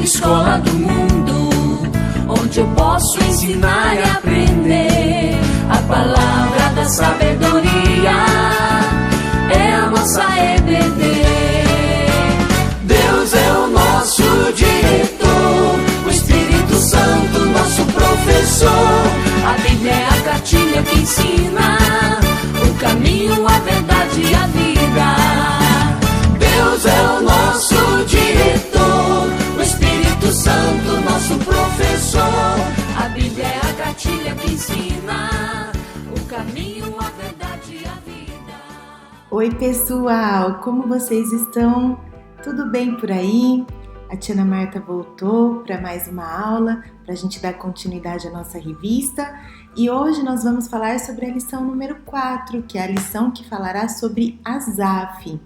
escola do mundo, onde eu posso ensinar e aprender. A palavra da sabedoria é a nossa EBD. Deus é o nosso diretor, o Espírito Santo nosso professor. A Bíblia é a cartilha que ensina o caminho, a verdade e a vida. Deus é o nosso diretor, o Espírito Santo nosso professor. A Bíblia é a cartilha que ensina o caminho, a verdade e a vida. Oi pessoal, como vocês estão? Tudo bem por aí? A tia Ana Marta voltou para mais uma aula, para a gente dar continuidade à nossa revista. E hoje nós vamos falar sobre a lição número 4, que é a lição que falará sobre Asaf.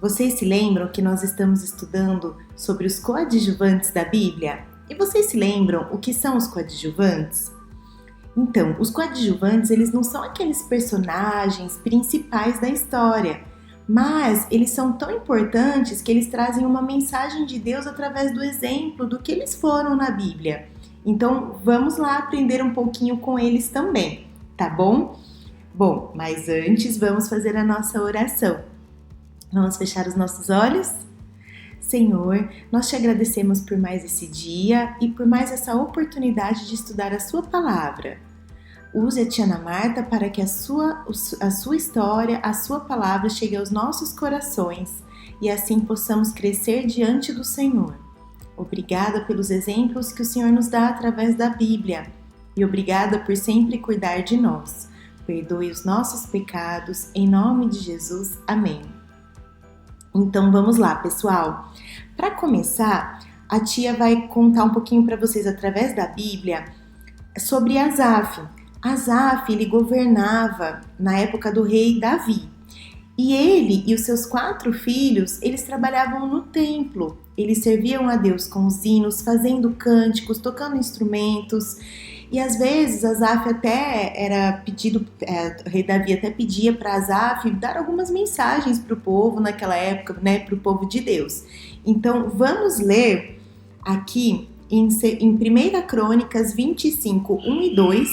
Vocês se lembram que nós estamos estudando sobre os coadjuvantes da Bíblia? E vocês se lembram o que são os coadjuvantes? Então, os coadjuvantes, eles não são aqueles personagens principais da história, mas eles são tão importantes que eles trazem uma mensagem de Deus através do exemplo do que eles foram na Bíblia. Então, vamos lá aprender um pouquinho com eles também, tá bom? Bom, mas antes vamos fazer a nossa oração. Vamos fechar os nossos olhos? Senhor, nós te agradecemos por mais esse dia e por mais essa oportunidade de estudar a sua palavra. Use a tia Ana Marta para que a sua história, a sua palavra chegue aos nossos corações e assim possamos crescer diante do Senhor. Obrigada pelos exemplos que o Senhor nos dá através da Bíblia e obrigada por sempre cuidar de nós. Perdoe os nossos pecados, em nome de Jesus. Amém. Então vamos lá, pessoal. Para começar, a tia vai contar um pouquinho para vocês através da Bíblia sobre Asaf. Asaf, ele governava na época do rei Davi. E ele e os seus 4 filhos, eles trabalhavam no templo. Eles serviam a Deus com os hinos, fazendo cânticos, tocando instrumentos. E às vezes Asaf até era pedido, o rei Davi até pedia para Asaf dar algumas mensagens para o povo naquela época, né, para o povo de Deus. Então vamos ler aqui em 1 Crônicas 25, 1 e 2,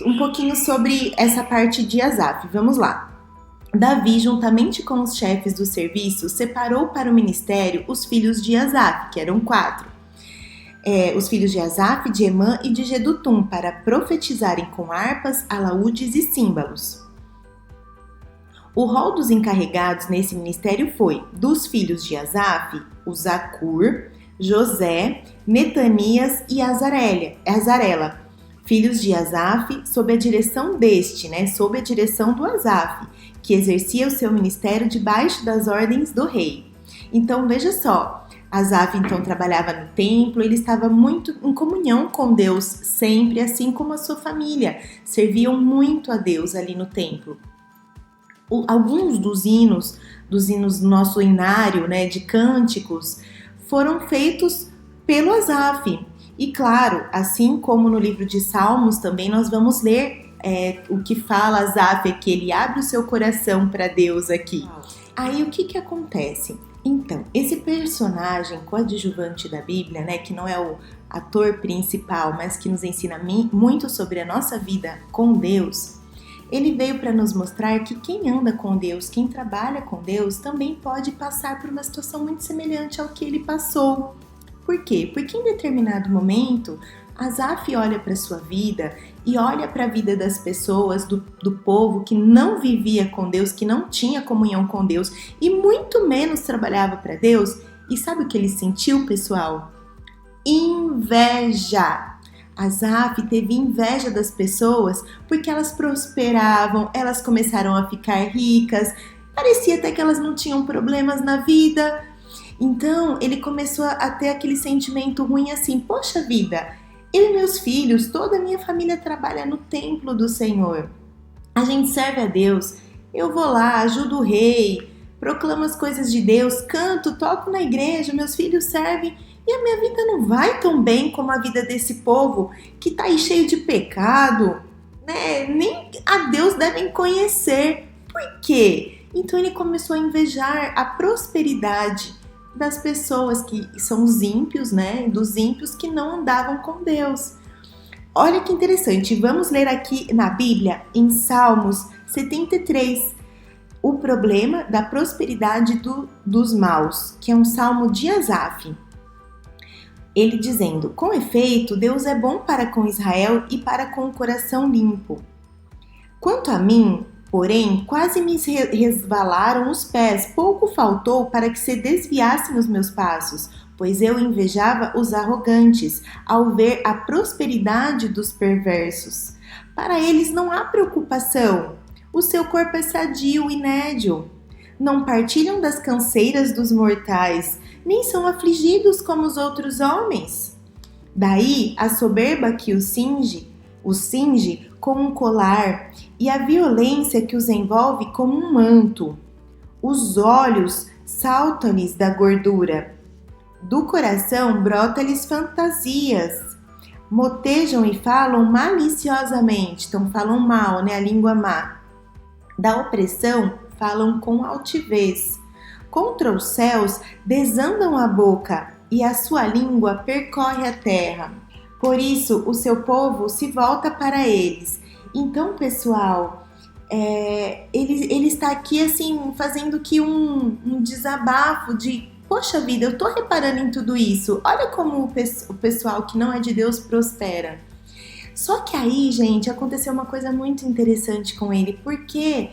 um pouquinho sobre essa parte de Asaf. Vamos lá. Davi, juntamente com os chefes do serviço, separou para o ministério os filhos de Asaf, que eram 4. Os filhos de Asaf, de Emã e de Jedutum, para profetizarem com harpas, alaúdes e símbolos. O rol dos encarregados nesse ministério foi, dos filhos de Asaf, o Zacur, José, Netanias e Azarela, filhos de Asaf, sob a direção sob a direção do Asaf, que exercia o seu ministério debaixo das ordens do rei. Então, veja só, Asaf então trabalhava no templo, ele estava muito em comunhão com Deus sempre, assim como a sua família, serviam muito a Deus ali no templo. Alguns dos hinos do nosso hinário, né, de cânticos, foram feitos pelo Asaf. E claro, assim como no livro de Salmos também nós vamos ler o que fala Asaf, é que ele abre o seu coração para Deus aqui. Aí o que acontece? Então, esse personagem coadjuvante da Bíblia, né, que não é o ator principal, mas que nos ensina muito sobre a nossa vida com Deus, ele veio para nos mostrar que quem anda com Deus, quem trabalha com Deus, também pode passar por uma situação muito semelhante ao que ele passou. Por quê? Porque em determinado momento, Asaf olha para a sua vida e olha para a vida das pessoas, do povo que não vivia com Deus, que não tinha comunhão com Deus e muito menos trabalhava para Deus. E sabe o que ele sentiu, pessoal? Inveja. Asaf teve inveja das pessoas porque elas prosperavam, elas começaram a ficar ricas, parecia até que elas não tinham problemas na vida. Então ele começou a ter aquele sentimento ruim assim, poxa vida, eu e meus filhos, toda a minha família trabalha no templo do Senhor. A gente serve a Deus, eu vou lá, ajudo o rei, proclamo as coisas de Deus, canto, toco na igreja, meus filhos servem e a minha vida não vai tão bem como a vida desse povo que está aí cheio de pecado, né? Nem a Deus devem conhecer. Por quê? Então ele começou a invejar a prosperidade das pessoas que são os ímpios, né? Dos ímpios que não andavam com Deus. Olha que interessante, vamos ler aqui na Bíblia, em Salmos 73, o problema da prosperidade dos maus, que é um salmo de Asaf. Ele dizendo: com efeito, Deus é bom para com Israel e para com o coração limpo. Quanto a mim, porém, quase me resvalaram os pés, pouco faltou para que se desviassem os meus passos, pois eu invejava os arrogantes, ao ver a prosperidade dos perversos. Para eles não há preocupação, o seu corpo é sadio e nédio. Não partilham das canseiras dos mortais, nem são afligidos como os outros homens. Daí a soberba que os cinge com um colar, e a violência que os envolve como um manto. Os olhos saltam-lhes da gordura, do coração brota-lhes fantasias. Motejam e falam maliciosamente, então falam mal, né? A língua má. Da opressão falam com altivez. Contra os céus desandam a boca, e a sua língua percorre a terra. Por isso o seu povo se volta para eles. Então, pessoal, ele está aqui assim fazendo que um desabafo de: poxa vida, eu tô reparando em tudo isso. Olha como o pessoal que não é de Deus prospera. Só que aí, gente, aconteceu uma coisa muito interessante com ele, porque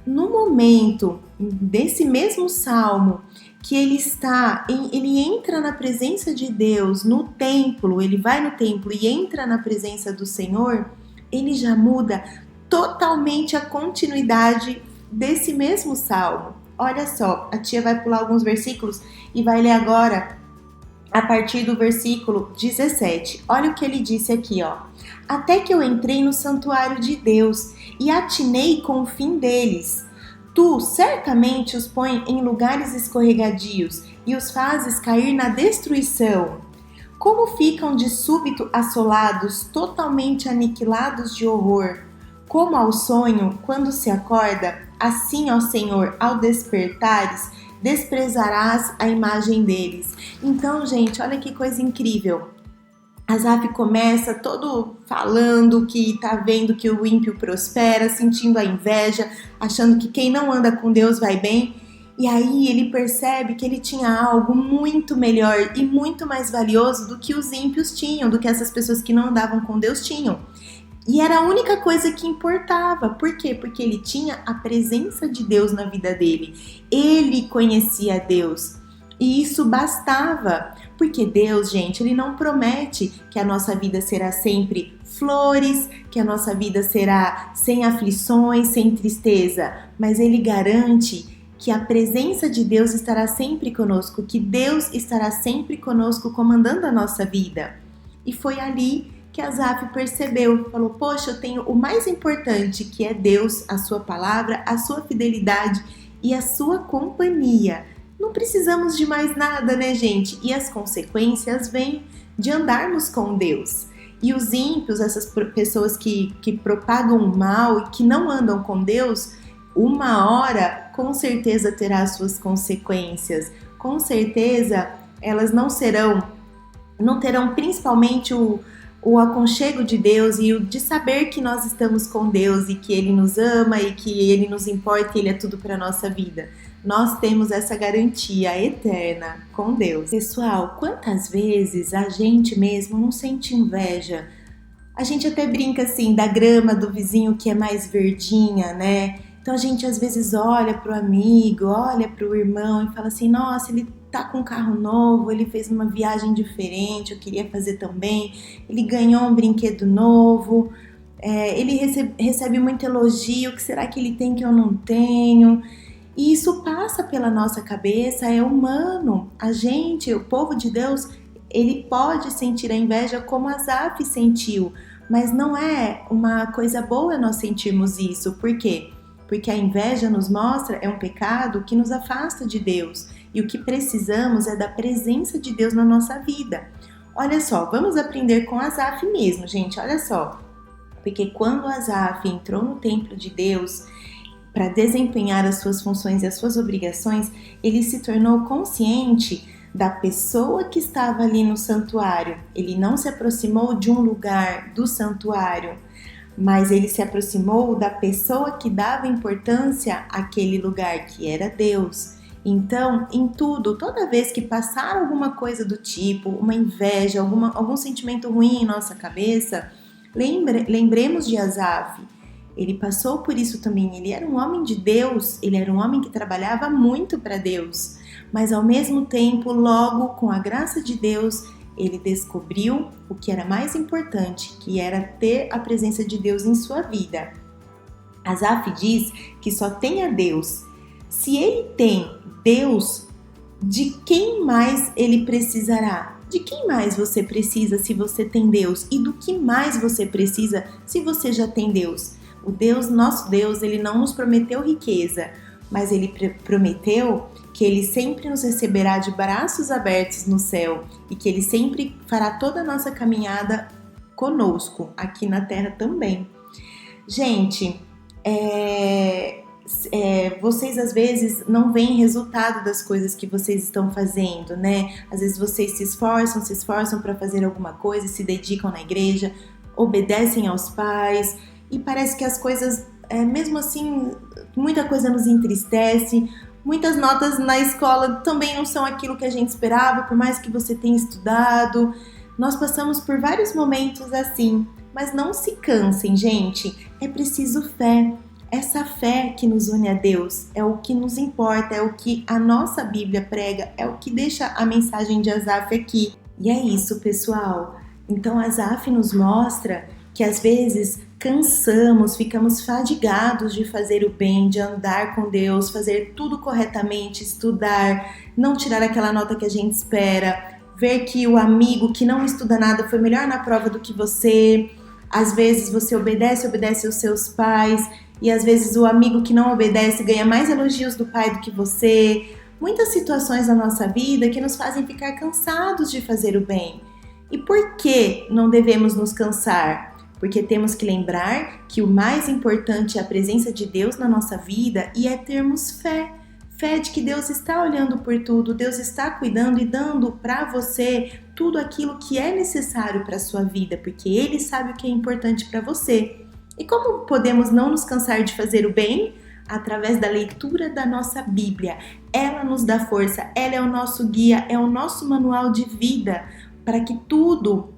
no momento desse mesmo salmo que ele entra na presença de Deus no templo, ele vai no templo e entra na presença do Senhor, ele já muda totalmente a continuidade desse mesmo salmo. Olha só, a tia vai pular alguns versículos e vai ler agora a partir do versículo 17. Olha o que ele disse aqui, ó. Até que eu entrei no santuário de Deus e atinei com o fim deles. Tu certamente os põe em lugares escorregadios e os fazes cair na destruição. Como ficam de súbito assolados, totalmente aniquilados de horror. Como ao sonho, quando se acorda, assim, ó Senhor, ao despertares, desprezarás a imagem deles. Então, gente, olha que coisa incrível. Asaf começa todo falando que tá vendo que o ímpio prospera, sentindo a inveja, achando que quem não anda com Deus vai bem. E aí ele percebe que ele tinha algo muito melhor e muito mais valioso do que os ímpios tinham, do que essas pessoas que não andavam com Deus tinham. E era a única coisa que importava. Por quê? Porque ele tinha a presença de Deus na vida dele. Ele conhecia Deus. E isso bastava. Porque Deus, gente, Ele não promete que a nossa vida será sempre flores, que a nossa vida será sem aflições, sem tristeza. Mas Ele garante que a presença de Deus estará sempre conosco, que Deus estará sempre conosco comandando a nossa vida. E foi ali que Asaf percebeu, falou: poxa, eu tenho o mais importante, que é Deus, a sua palavra, a sua fidelidade e a sua companhia. Não precisamos de mais nada, né, gente? E as consequências vêm de andarmos com Deus. E os ímpios, essas pessoas que propagam o mal e que não andam com Deus, uma hora, com certeza, terá as suas consequências. Com certeza, elas não terão principalmente o aconchego de Deus e o de saber que nós estamos com Deus e que Ele nos ama e que Ele nos importa e Ele é tudo para a nossa vida. Nós temos essa garantia eterna com Deus. Pessoal, quantas vezes a gente mesmo não sente inveja? A gente até brinca assim da grama do vizinho que é mais verdinha, né? Então a gente às vezes olha pro amigo, olha pro irmão e fala assim: nossa, ele tá com um carro novo, ele fez uma viagem diferente, eu queria fazer também, ele ganhou um brinquedo novo, ele recebe muito elogio, o que será que ele tem que eu não tenho? E isso passa pela nossa cabeça, é humano. A gente, o povo de Deus, ele pode sentir a inveja como Asaf sentiu, mas não é uma coisa boa nós sentirmos isso. Por quê? Porque a inveja nos mostra, é um pecado que nos afasta de Deus. E o que precisamos é da presença de Deus na nossa vida. Olha só, vamos aprender com Asaf mesmo, gente, olha só. Porque quando Asaf entrou no templo de Deus, para desempenhar as suas funções e as suas obrigações, ele se tornou consciente da pessoa que estava ali no santuário. Ele não se aproximou de um lugar do santuário, mas ele se aproximou da pessoa que dava importância àquele lugar, que era Deus. Então, em tudo, toda vez que passar alguma coisa do tipo, uma inveja, algum sentimento ruim em nossa cabeça, lembremos de Asaf. Ele passou por isso também. Ele era um homem de Deus, ele era um homem que trabalhava muito para Deus, mas ao mesmo tempo, logo com a graça de Deus, ele descobriu o que era mais importante, que era ter a presença de Deus em sua vida. Asaf diz que só tem a Deus. Se ele tem Deus, de quem mais ele precisará? De quem mais você precisa se você tem Deus? E do que mais você precisa se você já tem Deus? O Deus, nosso Deus, ele não nos prometeu riqueza, mas ele prometeu que ele sempre nos receberá de braços abertos no céu e que ele sempre fará toda a nossa caminhada conosco, aqui na terra também. Gente, vocês às vezes não veem resultado das coisas que vocês estão fazendo, né? Às vezes vocês se esforçam para fazer alguma coisa, se dedicam na igreja, obedecem aos pais e parece que as coisas, mesmo assim, muita coisa nos entristece. Muitas notas na escola também não são aquilo que a gente esperava, por mais que você tenha estudado. Nós passamos por vários momentos assim, mas não se cansem, gente. É preciso fé. Essa fé que nos une a Deus é o que nos importa, é o que a nossa Bíblia prega, é o que deixa a mensagem de Asaf aqui. E é isso, pessoal. Então Asaf nos mostra que às vezes cansamos, ficamos fadigados de fazer o bem, de andar com Deus, fazer tudo corretamente, estudar, não tirar aquela nota que a gente espera, ver que o amigo que não estuda nada foi melhor na prova do que você. Às vezes você obedece aos seus pais e às vezes o amigo que não obedece ganha mais elogios do pai do que você. Muitas situações na nossa vida que nos fazem ficar cansados de fazer o bem. E por que não devemos nos cansar? Porque temos que lembrar que o mais importante é a presença de Deus na nossa vida e é termos fé. Fé de que Deus está olhando por tudo, Deus está cuidando e dando para você tudo aquilo que é necessário para a sua vida, porque Ele sabe o que é importante para você. E como podemos não nos cansar de fazer o bem? Através da leitura da nossa Bíblia. Ela nos dá força, ela é o nosso guia, é o nosso manual de vida para que tudo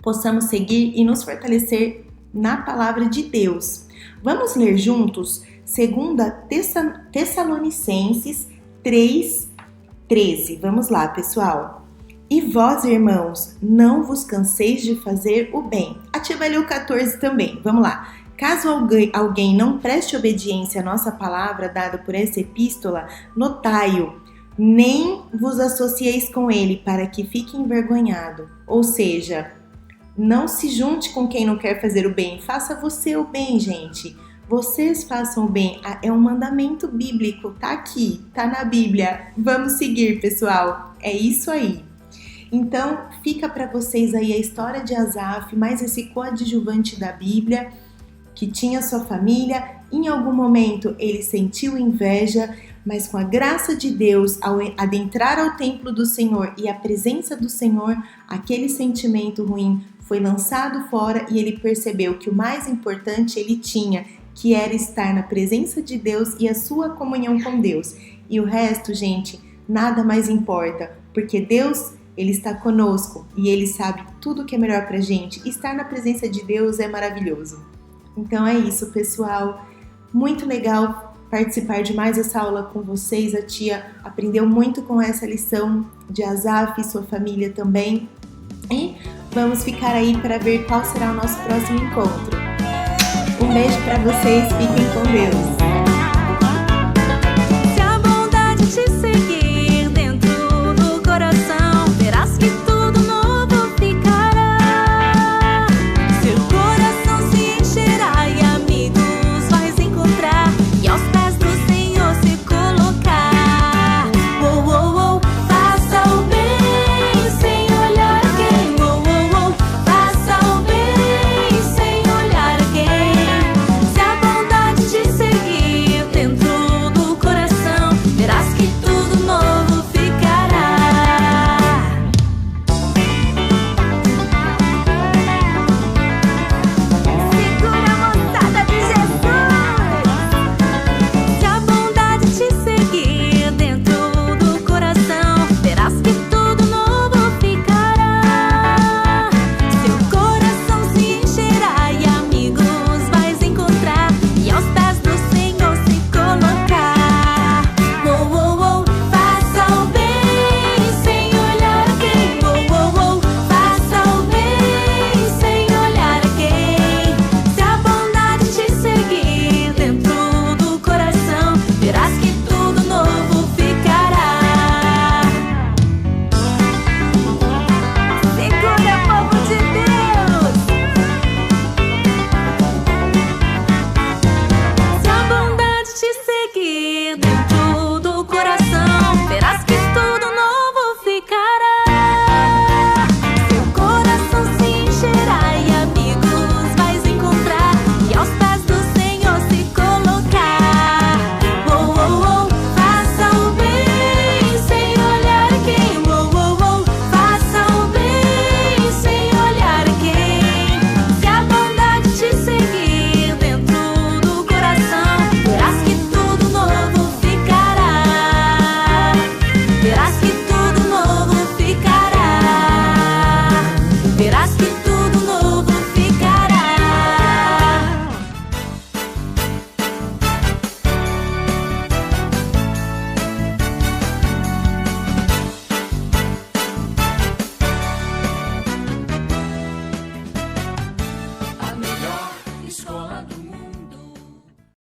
possamos seguir e nos fortalecer na palavra de Deus. Vamos ler juntos 2 Tessalonicenses 3:13. Vamos lá, pessoal. E vós, irmãos, não vos canseis de fazer o bem. Ativa ali o 14 também. Vamos lá. Caso alguém não preste obediência à nossa palavra dada por essa epístola, notai-o, nem vos associeis com ele para que fique envergonhado. Ou seja, não se junte com quem não quer fazer o bem. Faça você o bem, gente. Vocês façam o bem. É um mandamento bíblico. Tá aqui, tá na Bíblia. Vamos seguir, pessoal. É isso aí. Então, fica para vocês aí a história de Asaf, mais esse coadjuvante da Bíblia, que tinha sua família. Em algum momento ele sentiu inveja, mas com a graça de Deus, ao adentrar ao templo do Senhor e a presença do Senhor, aquele sentimento ruim foi lançado fora e ele percebeu que o mais importante ele tinha, que era estar na presença de Deus e a sua comunhão com Deus. E o resto, gente, nada mais importa, porque Deus, Ele está conosco e Ele sabe tudo que é melhor pra gente. Estar na presença de Deus é maravilhoso. Então é isso, pessoal. Muito legal participar de mais essa aula com vocês. A tia aprendeu muito com essa lição de Asaf e sua família também. E vamos ficar aí para ver qual será o nosso próximo encontro. Um beijo para vocês, fiquem com Deus!